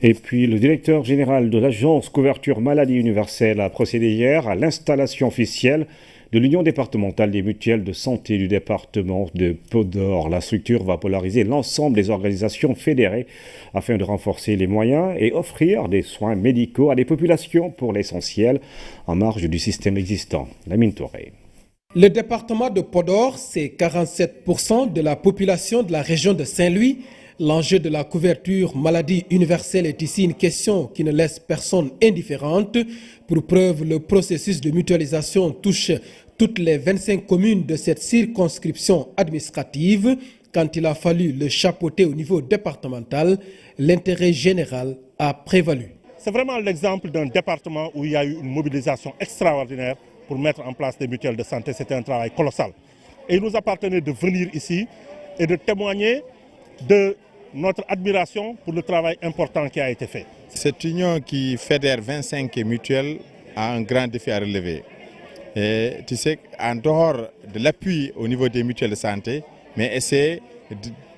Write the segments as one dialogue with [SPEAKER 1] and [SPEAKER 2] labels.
[SPEAKER 1] Et puis, le directeur général de l'Agence Couverture Maladie Universelle a procédé hier à l'installation officielle de l'Union départementale des mutuelles de santé du département de Podor. La structure va polariser l'ensemble des organisations fédérées afin de renforcer les moyens et offrir des soins médicaux à des populations pour l'essentiel en marge du système existant. Lamine Touré.
[SPEAKER 2] Le département de Podor, c'est 47% de la population de la région de Saint-Louis. L'enjeu de la couverture maladie universelle est ici une question qui ne laisse personne indifférente. Pour preuve, le processus de mutualisation touche toutes les 25 communes de cette circonscription administrative. Quand il a fallu le chapeauter au niveau départemental, l'intérêt général a prévalu.
[SPEAKER 3] C'est vraiment l'exemple d'un département où il y a eu une mobilisation extraordinaire pour mettre en place des mutuelles de santé. C'était un travail colossal. Et il nous appartenait de venir ici et de témoigner de notre admiration pour le travail important qui a été fait.
[SPEAKER 4] Cette union qui fédère 25 mutuelles a un grand défi à relever. Et tu sais, en dehors de l'appui au niveau des mutuelles de santé, mais essayer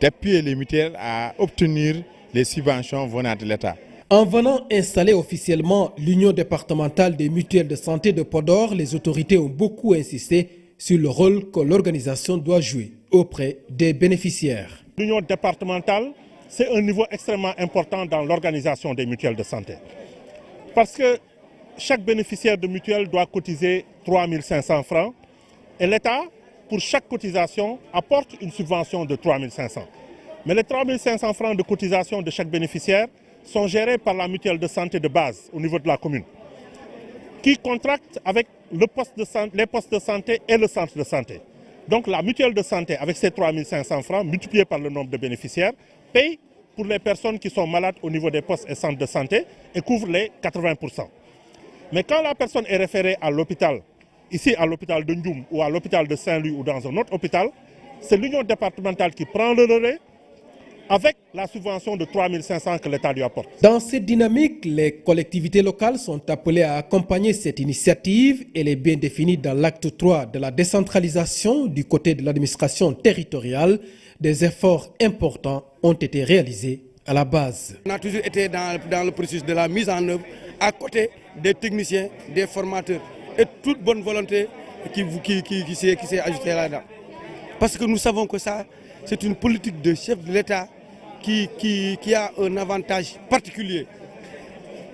[SPEAKER 4] d'appuyer les mutuelles à obtenir les subventions venant de l'État.
[SPEAKER 2] En venant installer officiellement l'Union départementale des mutuelles de santé de Podor, les autorités ont beaucoup insisté sur le rôle que l'organisation doit jouer auprès des bénéficiaires.
[SPEAKER 3] L'Union départementale, c'est un niveau extrêmement important dans l'organisation des mutuelles de santé. Parce que chaque bénéficiaire de mutuelle doit cotiser 3 500 francs et l'État, pour chaque cotisation, apporte une subvention de 3 500. Mais les 3 500 francs de cotisation de chaque bénéficiaire sont gérés par la mutuelle de santé de base au niveau de la commune, qui contracte avec les postes de santé et le centre de santé. Donc la mutuelle de santé, avec ses 3 500 francs, multipliés par le nombre de bénéficiaires, paye pour les personnes qui sont malades au niveau des postes et centres de santé et couvre les 80%. Mais quand la personne est référée à l'hôpital, ici à l'hôpital de Ndioum ou à l'hôpital de Saint-Louis ou dans un autre hôpital, c'est l'union départementale qui prend le relais avec la subvention de 3 500 que l'État lui apporte.
[SPEAKER 2] Dans cette dynamique, les collectivités locales sont appelées à accompagner cette initiative. Elle est bien définie dans l'acte 3 de la décentralisation du côté de l'administration territoriale. Des efforts importants ont été réalisés à la base.
[SPEAKER 5] On a toujours été dans le processus de la mise en œuvre à côté des techniciens, des formateurs et toute bonne volonté qui s'est ajoutée là-dedans. Parce que nous savons que ça, c'est une politique de chef de l'État qui a un avantage particulier.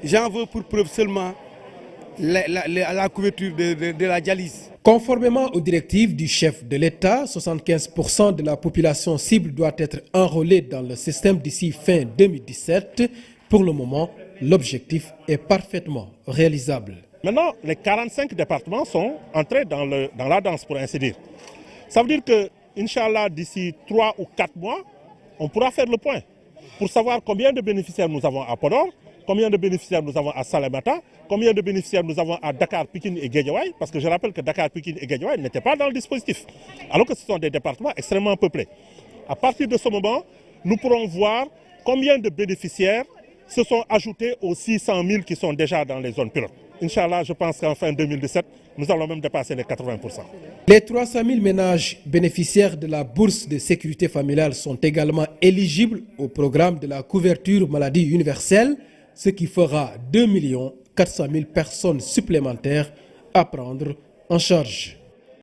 [SPEAKER 5] J'en veux pour preuve seulement la couverture de la dialyse.
[SPEAKER 2] Conformément aux directives du chef de l'État, 75% de la population cible doit être enrôlée dans le système d'ici fin 2017. Pour le moment, l'objectif est parfaitement réalisable.
[SPEAKER 3] Maintenant, les 45 départements sont entrés dans la danse, pour ainsi dire. Ça veut dire que, Inch'Allah, d'ici 3 ou 4 mois, on pourra faire le point pour savoir combien de bénéficiaires nous avons à Podor, combien de bénéficiaires nous avons à Salémata, combien de bénéficiaires nous avons à Dakar, Pikine et Guédiawaye, parce que je rappelle que Dakar, Pikine et Guédiawaye n'étaient pas dans le dispositif, alors que ce sont des départements extrêmement peuplés. À partir de ce moment, nous pourrons voir combien de bénéficiaires se sont ajoutés aux 600 000 qui sont déjà dans les zones pilotes. Inch'Allah, je pense qu'en fin 2017, nous allons même dépasser les 80%.
[SPEAKER 2] Les 300 000 ménages bénéficiaires de la bourse de sécurité familiale sont également éligibles au programme de la couverture maladie universelle, ce qui fera 2 400 000 personnes supplémentaires à prendre en charge.